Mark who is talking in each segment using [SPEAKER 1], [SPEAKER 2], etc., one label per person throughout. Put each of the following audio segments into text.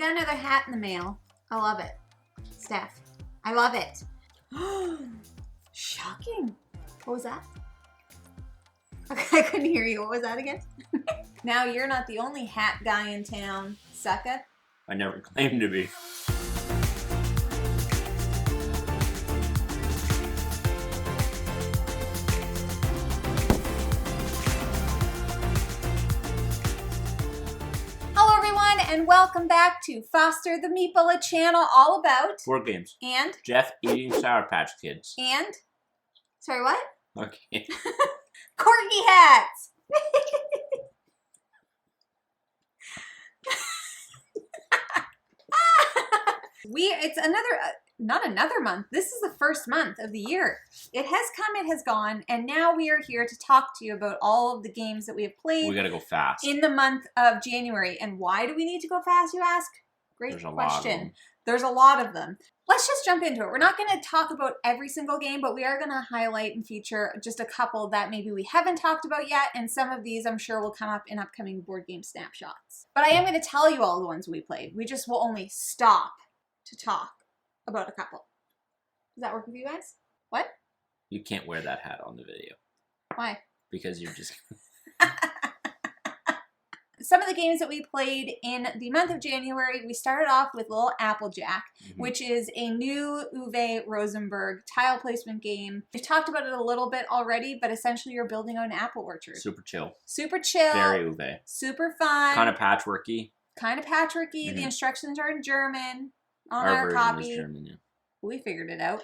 [SPEAKER 1] got another hat in the mail. I love it. Steph, I love it. Shocking. What was that? Okay, I couldn't hear you. What was that again? Now you're not the only hat guy in town, sucker.
[SPEAKER 2] I never claimed to be.
[SPEAKER 1] Hello everyone and welcome back to Foster the Meeple, a channel all about
[SPEAKER 2] Board games.
[SPEAKER 1] And
[SPEAKER 2] Jeff eating Sour Patch Kids.
[SPEAKER 1] and sorry, what?
[SPEAKER 2] Okay.
[SPEAKER 1] Corgi hats. It's not another month. This is the first month of the year. It has come, it has gone, and now we are here to talk to you about all of the games that we have played.
[SPEAKER 2] We gotta go fast.
[SPEAKER 1] In the month of January. And why do we need to go fast, you ask? Great question. There's a lot of them. Let's just jump into it. We're not going to talk about every single game, but we are going to highlight and feature just a couple that maybe we haven't talked about yet, and some of these I'm sure will come up in upcoming board game snapshots. But I am going to tell you all the ones we played. We just will only stop to talk about a couple. Does that work with you guys? What?
[SPEAKER 2] You can't wear that hat on the video.
[SPEAKER 1] Why?
[SPEAKER 2] Because you're just...
[SPEAKER 1] Some of the games that we played in the month of January, we started off with little Applejack, which is a new Uwe Rosenberg tile placement game. We've talked about it a little bit already, but essentially you're building an apple orchard.
[SPEAKER 2] Super chill.
[SPEAKER 1] Super chill.
[SPEAKER 2] Very Uwe.
[SPEAKER 1] Super fun.
[SPEAKER 2] Kind of patchworky.
[SPEAKER 1] Kind of patchworky. The instructions are in German on our
[SPEAKER 2] version
[SPEAKER 1] copy.
[SPEAKER 2] is German, yeah.
[SPEAKER 1] We figured it out.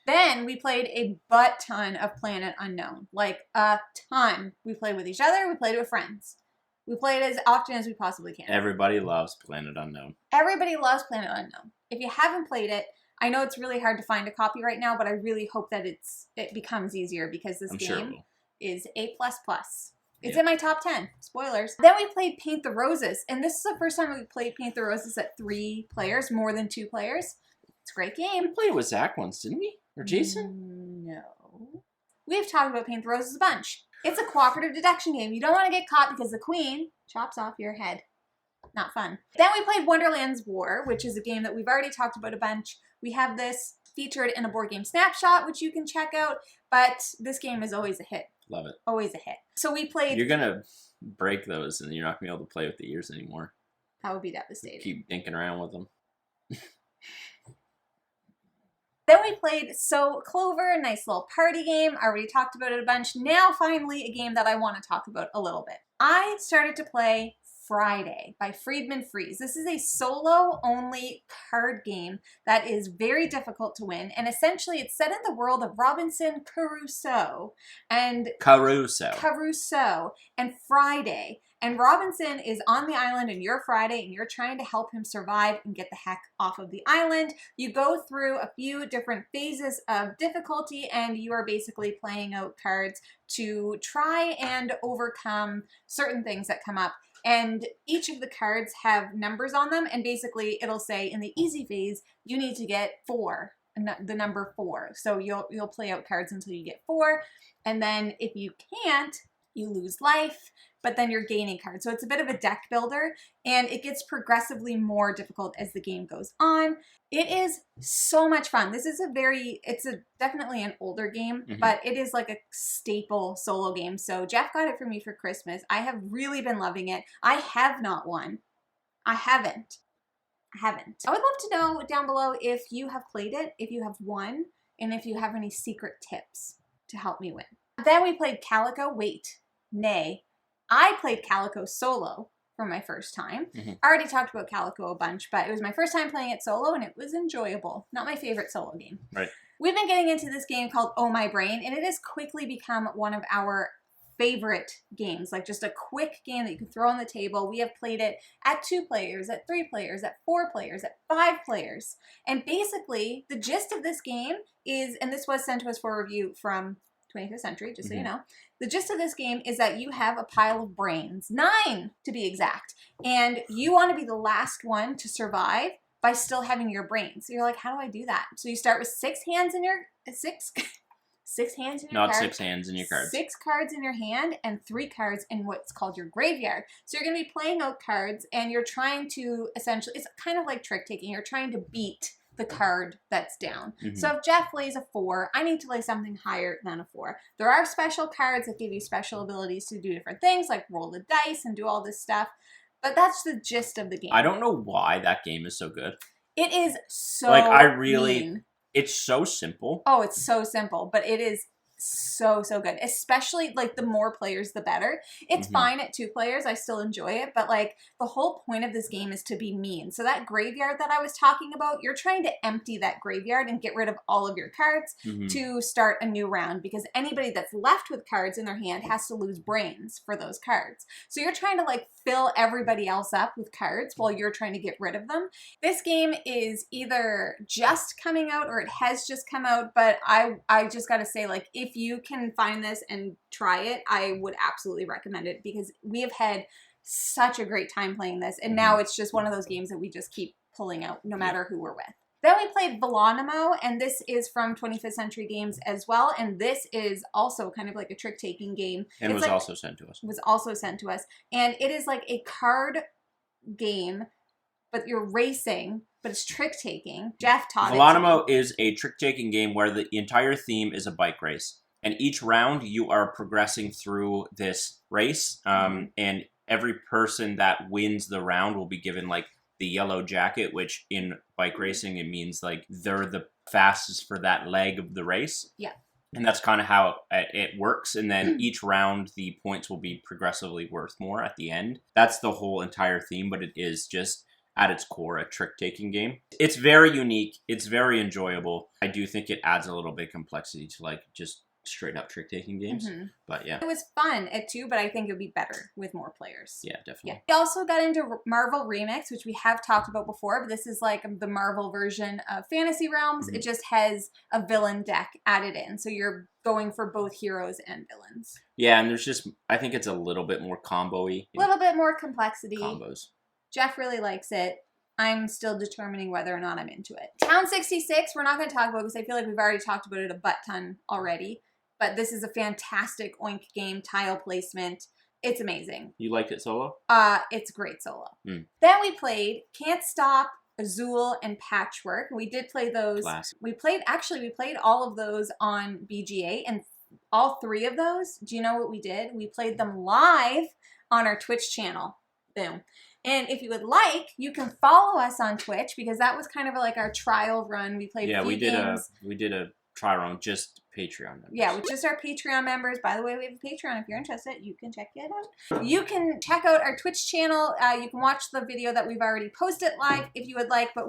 [SPEAKER 1] Then we played a butt ton of Planet Unknown. Like a ton. We played with each other. We played with friends. We play it as often as we possibly can.
[SPEAKER 2] Everybody loves Planet Unknown.
[SPEAKER 1] Everybody loves Planet Unknown. If you haven't played it, I know it's really hard to find a copy right now, but I really hope that it becomes easier because this game is A++. It's in my top 10. Spoilers. Then we played Paint the Roses, and this is the first time we played Paint the Roses at 3 players, more than 2 players. It's a great game.
[SPEAKER 2] We played it with Zach once, didn't we? Or Jason?
[SPEAKER 1] No. We've talked about Paint the Roses a bunch. It's a cooperative deduction game. You don't want to get caught because the queen chops off your head. Not fun. Then we played Wonderland's War, which is a game that we've already talked about a bunch. We have this featured in a board game snapshot, which you can check out, but this game is always a hit.
[SPEAKER 2] Love it.
[SPEAKER 1] Always a hit. So we played...
[SPEAKER 2] You're going to break those and you're not going to be able to play with the ears anymore.
[SPEAKER 1] That would be devastating.
[SPEAKER 2] Keep dinking around with them.
[SPEAKER 1] Then we played Clover, a nice little party game. I already talked about it a bunch. Now, finally, a game that I want to talk about a little bit. I started to play Friday by Friedman Freeze. This is a solo-only card game that is very difficult to win. And essentially, it's set in the world of Robinson Crusoe and Friday. And Robinson is on the island and you're Friday and you're trying to help him survive and get the heck off of the island. You go through a few different phases of difficulty and you are basically playing out cards to try and overcome certain things that come up. And each of the cards have numbers on them, and basically it'll say in the easy phase, you need to get 4, the number 4. So you'll play out cards until you get 4, and then if you can't, you lose life, but then you're gaining cards. So it's a bit of a deck builder, and it gets progressively more difficult as the game goes on. It is so much fun. This is definitely an older game, but it is like a staple solo game. So Jeff got it for me for Christmas. I have really been loving it. I have not won. I haven't. I would love to know down below if you have played it, if you have won, and if you have any secret tips to help me win. Then we played Calico. I played Calico solo for my first time. I already talked about Calico a bunch, but it was my first time playing it solo and it was enjoyable. Not my favorite solo game.
[SPEAKER 2] Right.
[SPEAKER 1] We've been getting into this game called Oh My Brain, and it has quickly become one of our favorite games, like just a quick game that you can throw on the table. We have played it at 2 players, at 3 players, at 4 players, at 5 players. And basically, the gist of this game is, and this was sent to us for review from 25th Century, just so you know. The gist of this game is that you have a pile of brains, 9 to be exact, and you want to be the last one to survive by still having your brains. So you're like, how do I do that? So you start with 6 hands in your, 6 6 hands in your
[SPEAKER 2] Not
[SPEAKER 1] card.
[SPEAKER 2] 6 hands in your cards.
[SPEAKER 1] 6 cards in your hand and 3 cards in what's called your graveyard. So you're going to be playing out cards and you're trying to essentially, it's kind of like trick taking. You're trying to beat the card that's down. So if Jeff lays a 4, I need to lay something higher than a 4. There are special cards that give you special abilities to do different things, like roll the dice and do all this stuff. But that's the gist of the game.
[SPEAKER 2] I don't know why that game is so good.
[SPEAKER 1] It is so
[SPEAKER 2] like I really
[SPEAKER 1] mean.
[SPEAKER 2] It's so simple.
[SPEAKER 1] Oh, it's so simple, but it is so good. Especially like the more players the better. It's fine at 2 players, I still enjoy it, but like the whole point of this game is to be mean. So that graveyard that I was talking about, you're trying to empty that graveyard and get rid of all of your cards to start a new round, because anybody that's left with cards in their hand has to lose brains for those cards. So you're trying to like fill everybody else up with cards while you're trying to get rid of them. This game is either just coming out or it has just come out, but I just gotta say, like, if you can find this and try it, I would absolutely recommend it, because we have had such a great time playing this, and now it's just one of those games that we just keep pulling out no matter who we're with. Then we played Velonimo, and this is from 25th Century Games as well, and this is also kind of like a trick-taking game.
[SPEAKER 2] And was also sent to us.
[SPEAKER 1] Was also sent to us, and it is like a card game, but you're racing, but it's trick-taking. Jeff taught it.
[SPEAKER 2] Velonimo is a trick-taking game where the entire theme is a bike race, and each round you are progressing through this race, and every person that wins the round will be given like the yellow jacket, which in bike racing, it means like they're the fastest for that leg of the race.
[SPEAKER 1] Yeah.
[SPEAKER 2] And that's kind of how it works. And then each round, the points will be progressively worth more at the end. That's the whole entire theme, but it is just at its core a trick-taking game. It's very unique. It's very enjoyable. I do think it adds a little bit of complexity to like just straight up trick-taking games. But yeah.
[SPEAKER 1] It was fun at 2, but I think it would be better with more players.
[SPEAKER 2] Yeah, definitely.
[SPEAKER 1] Yeah. We also got into Marvel Remix, which we have talked about before, but this is like the Marvel version of Fantasy Realms. It just has a villain deck added in. So you're going for both heroes and villains.
[SPEAKER 2] Yeah, and there's just, I think it's a little bit more combo-y.
[SPEAKER 1] A little bit more complexity.
[SPEAKER 2] Combos.
[SPEAKER 1] Jeff really likes it. I'm still determining whether or not I'm into it. Town 66, we're not going to talk about because I feel like we've already talked about it a butt ton already. But this is a fantastic Oink game, tile placement. It's amazing. You
[SPEAKER 2] liked it solo?
[SPEAKER 1] It's great solo. Then we played Can't Stop, Azul, and Patchwork. We did play those.
[SPEAKER 2] Classic.
[SPEAKER 1] We played all of those on BGA, and all 3 of those, do you know what we did? We played them live on our Twitch channel. Boom. And if you would like, you can follow us on Twitch, because that was kind of like our trial run. We played a few games.
[SPEAKER 2] we did a trial run, just Patreon members.
[SPEAKER 1] Yeah, with just our Patreon members. By the way, we have a Patreon. If you're interested, you can check it out. You can check out our Twitch channel. You can watch the video that we've already posted live if you would like, but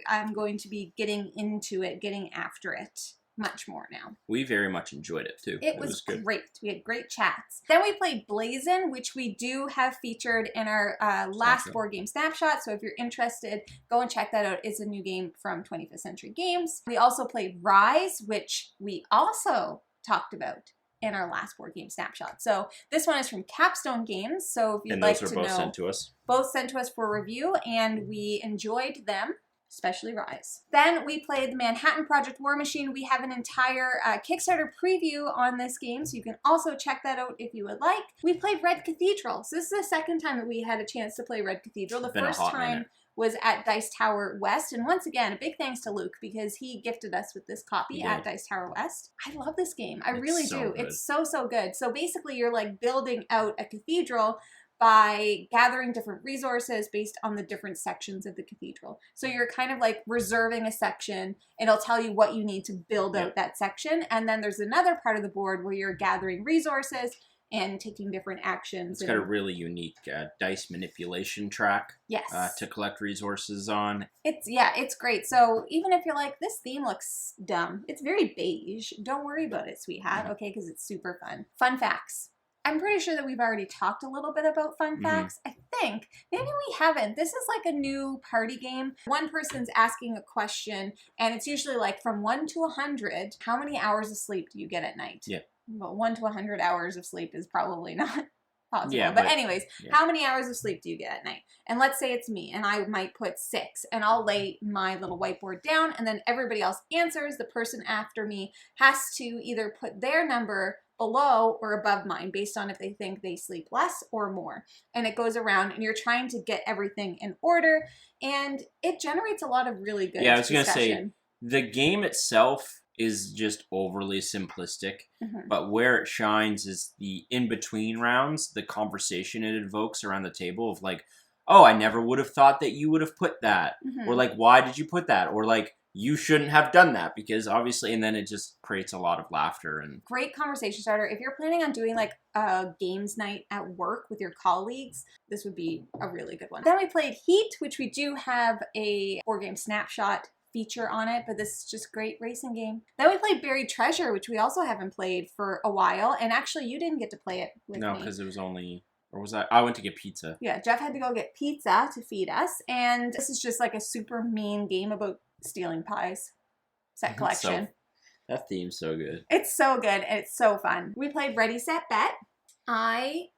[SPEAKER 1] I'm going to be getting into it, getting after it much more now.
[SPEAKER 2] We very much enjoyed it too.
[SPEAKER 1] It was great. We had great chats. Then we played Blazon, which we do have featured in our last board game snapshot. So if you're interested, go and check that out. It's a new game from 25th Century Games. We also played Rise, which we also talked about in our last board game snapshot. So this one is from Capstone Games. So if you'd like to know,
[SPEAKER 2] both sent to us.
[SPEAKER 1] Both sent to us for review, and we enjoyed them. Especially Rise. Then we played the Manhattan Project War Machine. We have an entire Kickstarter preview on this game, so you can also check that out if you would like. We played Red Cathedral. So this is the second time that we had a chance to play Red Cathedral. The first time was at Dice Tower West. And once again, a big thanks to Luke, because he gifted us with this copy at Dice Tower West. I love this game. I really do. It's so good. So basically, you're like building out a cathedral by gathering different resources based on the different sections of the cathedral. So you're kind of like reserving a section, and it'll tell you what you need to build out that section. And then there's another part of the board where you're gathering resources and taking different actions.
[SPEAKER 2] It's got a really unique dice manipulation track to collect resources on.
[SPEAKER 1] It's great. So even if you're like, this theme looks dumb, it's very beige, don't worry about it, sweetheart, okay, because it's super fun. Fun facts. I'm pretty sure that we've already talked a little bit about fun facts. I think. Maybe we haven't. This is like a new party game. One person's asking a question, and it's usually like from 1 to 100, how many hours of sleep do you get at night?
[SPEAKER 2] Yeah.
[SPEAKER 1] Well, 1 to 100 hours of sleep is probably not possible.
[SPEAKER 2] Yeah,
[SPEAKER 1] but anyways,
[SPEAKER 2] yeah.
[SPEAKER 1] how many hours of sleep do you get at night? And let's say it's me, and I might put 6, and I'll lay my little whiteboard down, and then everybody else answers. The person after me has to either put their number below or above mine based on if they think they sleep less or more. And it goes around, and you're trying to get everything in order, and it generates a lot of really good
[SPEAKER 2] Yeah, I was
[SPEAKER 1] discussion.
[SPEAKER 2] going to say, the game itself is just overly simplistic, but where it shines is the in-between rounds, the conversation it evokes around the table of like, oh, I never would have thought that you would have put that. Or like, why did you put that? Or like, you shouldn't have done that because obviously, and then it just creates a lot of laughter. And great
[SPEAKER 1] conversation starter. If you're planning on doing like a games night at work with your colleagues, this would be a really good one. Then we played Heat, which we do have a board game snapshot feature on it, but this is just a great racing game. Then we played Buried Treasure, which we also haven't played for a while, and actually you didn't get to play it with me.
[SPEAKER 2] No, because it was only, or was I went to get pizza.
[SPEAKER 1] Yeah, Jeff had to go get pizza to feed us, and this is just like a super mean game about stealing pies. Set collection.
[SPEAKER 2] That theme's so good.
[SPEAKER 1] It's so good, and it's so fun. We played Ready, Set, Bet. I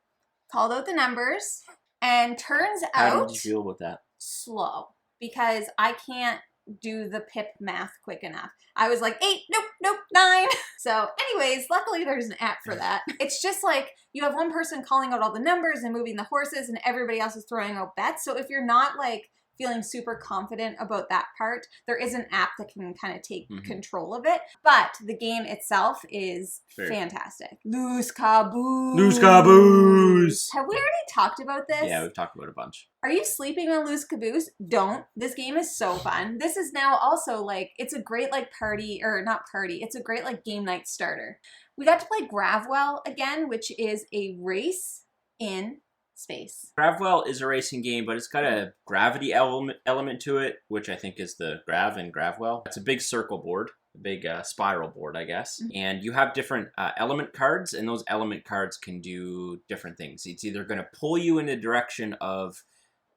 [SPEAKER 1] called out the numbers, and turns out...
[SPEAKER 2] How did you feel about that?
[SPEAKER 1] Slow, because I can't do the pip math quick enough. I was like, 8, nope, 9. So anyways, luckily there's an app for that. It's just like you have one person calling out all the numbers and moving the horses and everybody else is throwing out bets. So if you're not like feeling super confident about that part, there is an app that can kind of take control of it. But the game itself is fantastic. Loose Caboose.
[SPEAKER 2] Loose Caboose.
[SPEAKER 1] Have we already talked about this?
[SPEAKER 2] Yeah, we've talked about it a bunch.
[SPEAKER 1] Are you sleeping on Loose Caboose? Don't. This game is so fun. This is now also like, it's a great like party, or not party, it's a great like game night starter. We got to play Gravwell again, which is a race in space.
[SPEAKER 2] Gravwell is a racing game, but it's got a gravity element to it, which I think is the Grav in Gravwell. It's a big circle board, a big spiral board, I guess. And you have different element cards, and those element cards can do different things. It's either going to pull you in the direction of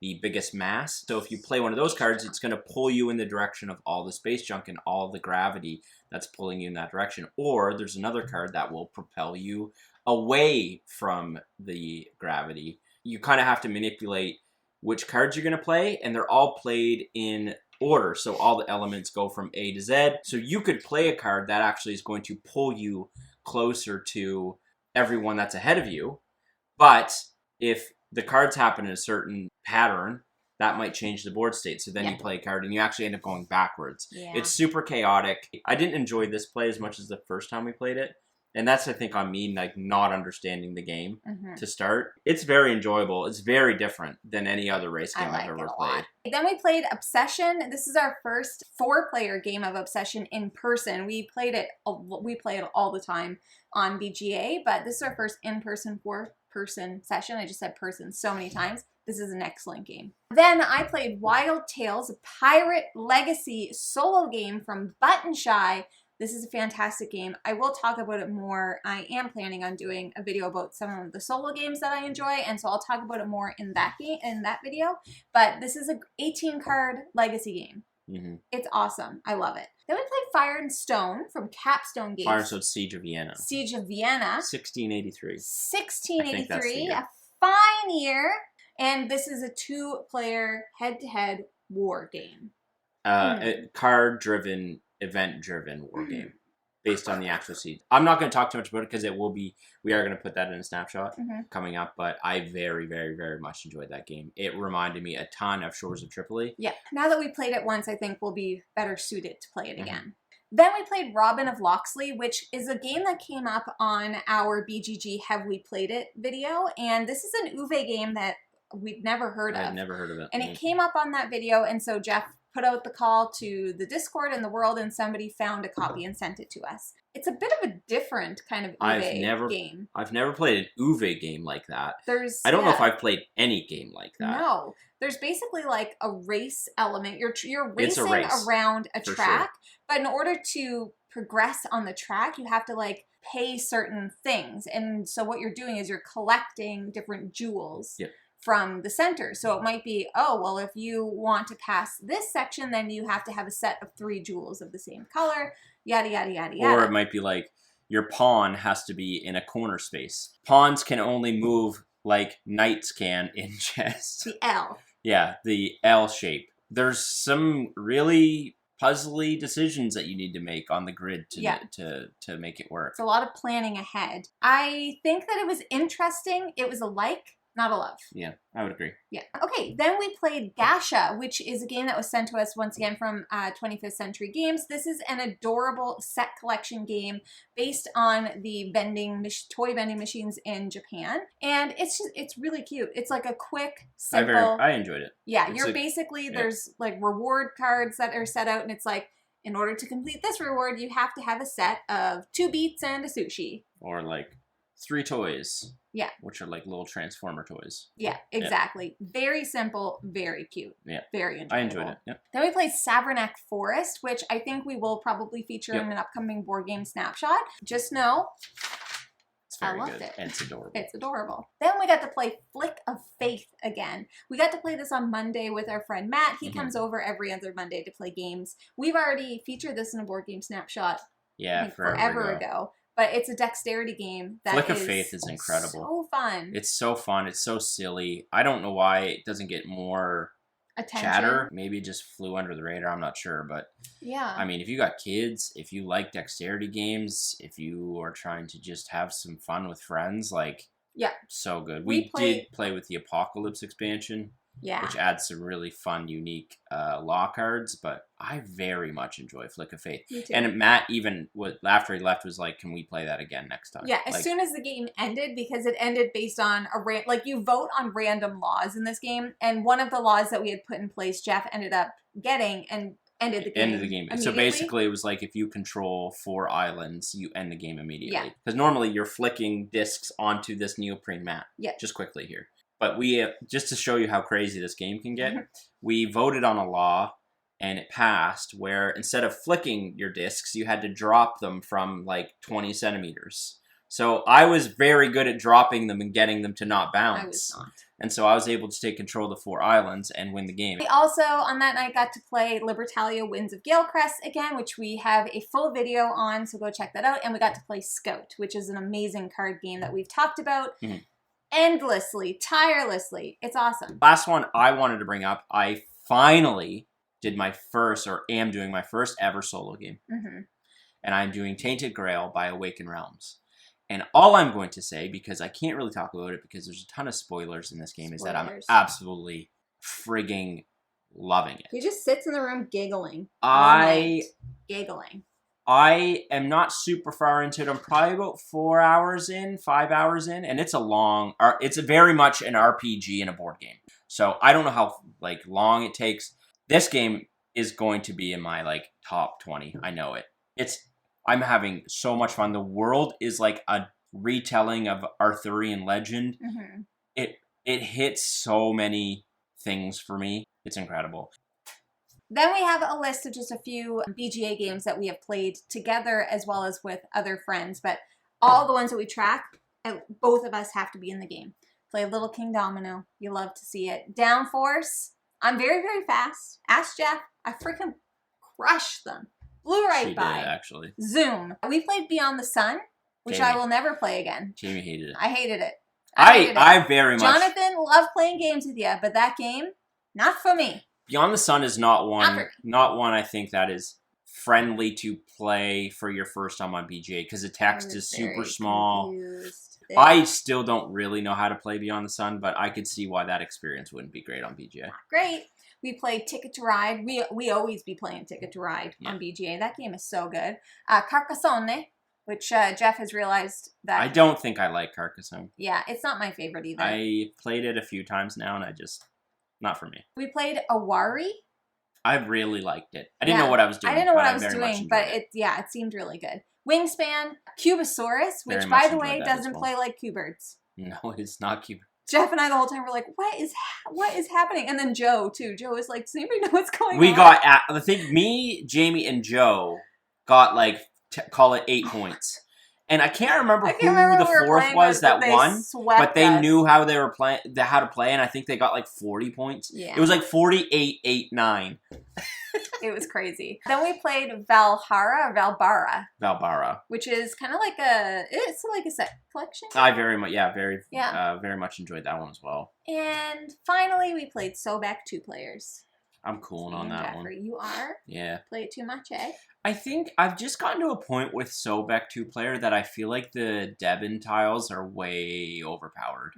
[SPEAKER 2] the biggest mass. So if you play one of those cards, it's going to pull you in the direction of all the space junk and all the gravity that's pulling you in that direction. Or there's another card that will propel you away from the gravity. You kind of have to manipulate which cards you're going to play, and they're all played in order. So all the elements go from A to Z. So you could play a card that actually is going to pull you closer to everyone that's ahead of you. But if the cards happen in a certain pattern, that might change the board state. So then you play a card and you actually end up going backwards. It's super chaotic. I didn't enjoy this play as much as the first time we played it. And that's, I think, on me, like, not understanding the game to start. It's very enjoyable. It's very different than any other race game I've ever played.
[SPEAKER 1] Then we played Obsession. This is our first 4-player game of Obsession in person. We play it all the time on BGA, but this is our first in-person 4-person session. I just said person so many times. This is an excellent game. Then I played Wildtails, a pirate legacy solo game from Button Shy. This is a fantastic game. I will talk about it more. I am planning on doing a video about some of the solo games that I enjoy, and so I'll talk about it more in that video. But this is an 18-card legacy game. It's awesome. I love it. Then we played Fire and Stone from Capstone Games.
[SPEAKER 2] Fire and Stone, Siege of Vienna.
[SPEAKER 1] Siege of Vienna.
[SPEAKER 2] 1683.
[SPEAKER 1] 1683. A fine year. And this is a 2-player head-to-head war game.
[SPEAKER 2] Card-driven, event-driven war game based on the actual siege. I'm not going to talk too much about it because we are going to put that in a snapshot coming up, but I very, very, very much enjoyed that game. It reminded me a ton of Shores of Tripoli. Yeah. Now that we played it once, I think we'll be better suited to play it again. Then we played Robin of Locksley, which is a game that came up on our BGG Have We Played It video, and this is an Uwe game that we'd never heard of. I'd never heard of it.
[SPEAKER 1] And it came up on that video, and so Jeff put out the call to the Discord and the world, and somebody found a copy and sent it to us. It's a bit of a different kind of Uwe game.
[SPEAKER 2] I've never played an Uwe game like that.
[SPEAKER 1] I
[SPEAKER 2] don't know if I've played any game like that.
[SPEAKER 1] No. There's basically like a race element. You're racing around a track, but in order to progress on the track, you have to like pay certain things. And so what you're doing is you're collecting different jewels. From the center. So it might be, oh, well, if you want to pass this section, then you have to have a set of 3 jewels of the same color, yada, yada, yada, yada.
[SPEAKER 2] Or it might be like your pawn has to be in a corner space. Pawns can only move like knights can in chess.
[SPEAKER 1] The L.
[SPEAKER 2] Yeah, the L shape. There's some really puzzly decisions that you need to make on the grid to make it work.
[SPEAKER 1] It's a lot of planning ahead. I think that it was interesting. It was a like, not a love.
[SPEAKER 2] Yeah, I would agree.
[SPEAKER 1] Yeah. Okay, then we played Gasha, which is a game that was sent to us once again from 25th Century Games. This is an adorable set collection game based on the toy vending machines in Japan. And it's really cute. It's like a quick, simple...
[SPEAKER 2] I enjoyed it.
[SPEAKER 1] Yeah, there's like reward cards that are set out, and it's like, in order to complete this reward, you have to have a set of 2 beets and a sushi.
[SPEAKER 2] Or like 3 toys.
[SPEAKER 1] Yeah.
[SPEAKER 2] Which are like little Transformer toys.
[SPEAKER 1] Yeah, exactly. Yeah. Very simple, very cute.
[SPEAKER 2] Yeah.
[SPEAKER 1] Very enjoyable.
[SPEAKER 2] I enjoyed it. Yeah.
[SPEAKER 1] Then we played Savernake Forest, which I think we will probably feature in an upcoming board game snapshot. Just know,
[SPEAKER 2] I
[SPEAKER 1] loved
[SPEAKER 2] good.
[SPEAKER 1] it.
[SPEAKER 2] And it's adorable.
[SPEAKER 1] It's adorable. Then we got to play Flick of Faith again. We got to play this on Monday with our friend Matt. He comes over every other Monday to play games. We've already featured this in a board game snapshot.
[SPEAKER 2] Yeah,
[SPEAKER 1] forever ago. But it's a dexterity game that
[SPEAKER 2] Flick of Faith is incredible.
[SPEAKER 1] So fun.
[SPEAKER 2] It's so fun. It's so silly. I don't know why it doesn't get more
[SPEAKER 1] attention.
[SPEAKER 2] Chatter. Maybe it just flew under the radar. I'm not sure. But
[SPEAKER 1] yeah.
[SPEAKER 2] I mean, if you got kids, if you like dexterity games, if you are trying to just have some fun with friends, like,
[SPEAKER 1] yeah,
[SPEAKER 2] so good. We did play with the Apocalypse expansion.
[SPEAKER 1] Yeah.
[SPEAKER 2] Which adds some really fun, unique law cards, but I very much enjoy Flick of Faith.
[SPEAKER 1] Me too.
[SPEAKER 2] And Matt, even after he left, was like, can we play that again next time?
[SPEAKER 1] Yeah, as soon as the game ended, because it ended based on you vote on random laws in this game, and one of the laws that we had put in place, Jeff ended up getting and ended the game.
[SPEAKER 2] So basically, it was like if you control 4 islands, you end the game immediately. Yeah. Because normally you're flicking discs onto this neoprene mat. Yeah. Just quickly here. But we, just to show you how crazy this game can get, we voted on a law, and it passed, where instead of flicking your discs, you had to drop them from like 20 centimeters. So I was very good at dropping them and getting them to not bounce.
[SPEAKER 1] I was not.
[SPEAKER 2] And so I was able to take control of the 4 islands and win the game.
[SPEAKER 1] We also, on that night, got to play Libertalia Winds of Galecrest again, which we have a full video on, so go check that out. And we got to play Scout, which is an amazing card game that we've talked about. Endlessly, tirelessly. It's awesome.
[SPEAKER 2] Last one I wanted to bring up, I finally did my first, or am doing my first ever solo game. And I'm doing Tainted Grail by Awaken Realms. And all I'm going to say, because I can't really talk about it because there's a ton of spoilers in this game, is that I'm absolutely frigging loving it.
[SPEAKER 1] He just sits in the room giggling. Giggling.
[SPEAKER 2] I am not super far into it. I'm probably about 4 hours in, 5 hours in, and it's it's very much an RPG in a board game. So I don't know how long it takes. This game is going to be in my top 20. I know it. I'm having so much fun. The world is like a retelling of Arthurian legend. It hits so many things for me. It's incredible.
[SPEAKER 1] Then we have a list of just a few BGA games that we have played together as well as with other friends. But all the ones that we track, both of us have to be in the game. Play Little King Domino. You love to see it. Downforce. I'm very, very fast. Ask Jeff. I freaking crushed them. Blew right by.
[SPEAKER 2] Did, actually.
[SPEAKER 1] Zoom. We played Beyond the Sun, which I will never play again.
[SPEAKER 2] Jamie hated it.
[SPEAKER 1] I hated it.
[SPEAKER 2] I very much.
[SPEAKER 1] Jonathan loved playing games with you, but that game, not for me.
[SPEAKER 2] Beyond the Sun is not one I think that is friendly to play for your first time on BGA because the text is super small. I still don't really know how to play Beyond the Sun, but I could see why that experience wouldn't be great on BGA.
[SPEAKER 1] Great. We played Ticket to Ride. We always be playing Ticket to Ride on BGA. That game is so good. Carcassonne, which Jeff has realized that...
[SPEAKER 2] I don't think I like Carcassonne.
[SPEAKER 1] Yeah, it's not my favorite either.
[SPEAKER 2] I played it a few times now, and not for me. We
[SPEAKER 1] played Awari.
[SPEAKER 2] I really liked it. I didn't know what I was doing.
[SPEAKER 1] I didn't know what I was doing, but it seemed really good. Wingspan, Cubosaurus, which, by the way, doesn't play like Q-Birds.
[SPEAKER 2] No, it's not Q-Birds.
[SPEAKER 1] Jeff and I the whole time were like, what is happening? And then Joe, too. Joe was like, does anybody know what's going on?
[SPEAKER 2] Me, Jamie, and Joe got call it 8 points. And I can't remember who
[SPEAKER 1] remember
[SPEAKER 2] the
[SPEAKER 1] who we were
[SPEAKER 2] fourth
[SPEAKER 1] playing
[SPEAKER 2] was
[SPEAKER 1] with,
[SPEAKER 2] that
[SPEAKER 1] but
[SPEAKER 2] won,
[SPEAKER 1] they swept
[SPEAKER 2] but they
[SPEAKER 1] us.
[SPEAKER 2] knew how they were playing, how to play, and I think they got like 40 points.
[SPEAKER 1] Yeah.
[SPEAKER 2] It was like 48-8-9.
[SPEAKER 1] It was crazy. Then we played Valbara, which is kind of like it's like a set collection.
[SPEAKER 2] I very much enjoyed that one as well.
[SPEAKER 1] And finally, we played Sobek 2 players.
[SPEAKER 2] I'm cooling on that one.
[SPEAKER 1] You are?
[SPEAKER 2] Yeah.
[SPEAKER 1] Play it too much, eh?
[SPEAKER 2] I think I've just gotten to a point with Sobek 2-player that I feel like the Debin tiles are way overpowered.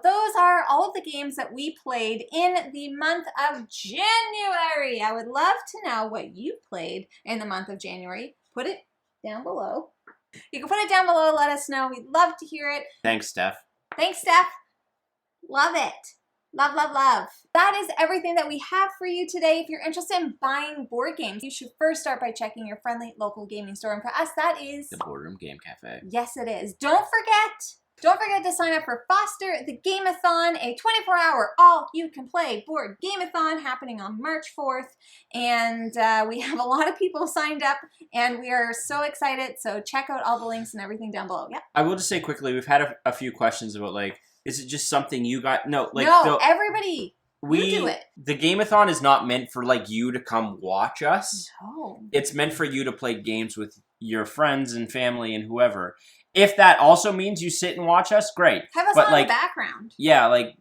[SPEAKER 1] Those are all of the games that we played in the month of January. I would love to know what you played in the month of January. Put it down below. You can put it down below. Let us know. We'd love to hear it.
[SPEAKER 2] Thanks, Steph.
[SPEAKER 1] Thanks, Steph. Love it. Love, love, love. That is everything that we have for you today. If you're interested in buying board games, you should first start by checking your friendly local gaming store. And for us, that is
[SPEAKER 2] the Boardroom Game Cafe.
[SPEAKER 1] Yes, it is. Don't forget to sign up for Foster the Game-a-Thon, a 24-hour all-you-can-play board game-a-thon happening on March 4th. And we have a lot of people signed up, and we are so excited. So check out all the links and everything down below. Yep.
[SPEAKER 2] I will just say quickly, we've had a few questions about, like, is it just something you got? No, like
[SPEAKER 1] everybody. You do it.
[SPEAKER 2] The Game-a-Thon is not meant for like you to come watch us.
[SPEAKER 1] No.
[SPEAKER 2] It's meant for you to play games with your friends and family and whoever. If that also means you sit and watch us, great.
[SPEAKER 1] Have us on in the background.
[SPEAKER 2] Yeah, like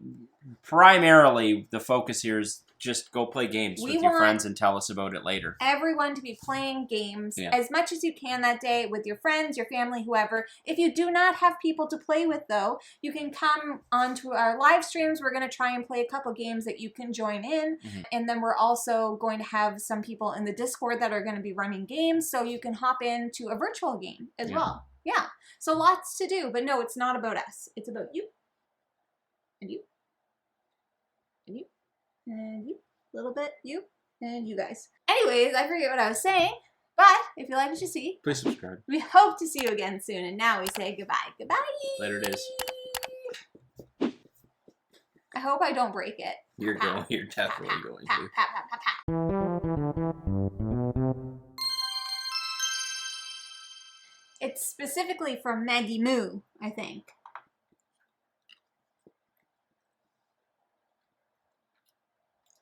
[SPEAKER 2] primarily the focus here is just go play games with your friends and tell us about it later.
[SPEAKER 1] Everyone to be playing games as much as you can that day with your friends, your family, whoever. If you do not have people to play with, though, you can come onto our live streams. We're going to try and play a couple games that you can join in. And then we're also going to have some people in the Discord that are going to be running games, so you can hop into a virtual game as well. Yeah. So lots to do. But no, it's not about us. It's about you. And you. And you. And you, a little bit, you, and you guys. Anyways, I forget what I was saying, but if you like what you see,
[SPEAKER 2] please subscribe.
[SPEAKER 1] We hope to see you again soon, and now we say goodbye. Goodbye.
[SPEAKER 2] Later it is.
[SPEAKER 1] I hope I don't break it.
[SPEAKER 2] You're definitely going to.
[SPEAKER 1] It's specifically from Maggie Moo, I think.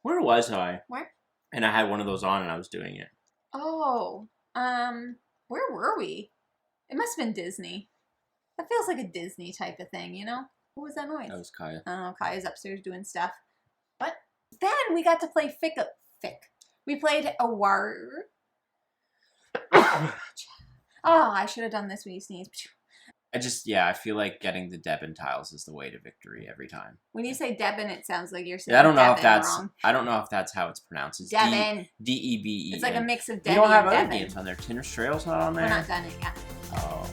[SPEAKER 2] Where was I?
[SPEAKER 1] Where?
[SPEAKER 2] And I had one of those on and I was doing it.
[SPEAKER 1] Oh, where were we? It must have been Disney. That feels like a Disney type of thing, you know? What was that noise?
[SPEAKER 2] That was Kaya.
[SPEAKER 1] Oh, Kaya's upstairs doing stuff. But then we got to play Fick. We played a war. Oh, I should have done this when you sneezed.
[SPEAKER 2] I feel like getting the Debin tiles is the way to victory every time.
[SPEAKER 1] When you say Debin, it sounds like you're saying
[SPEAKER 2] I don't know if
[SPEAKER 1] Devin
[SPEAKER 2] that's
[SPEAKER 1] wrong.
[SPEAKER 2] I don't know if that's how it's pronounced. It's
[SPEAKER 1] Devin.
[SPEAKER 2] D-E-B-E-N.
[SPEAKER 1] It's like a mix of
[SPEAKER 2] You
[SPEAKER 1] Debbie
[SPEAKER 2] don't have
[SPEAKER 1] and
[SPEAKER 2] other
[SPEAKER 1] Devin.
[SPEAKER 2] games on there. Tinner's Trail's not on there.
[SPEAKER 1] We're not done it yet.
[SPEAKER 2] Oh.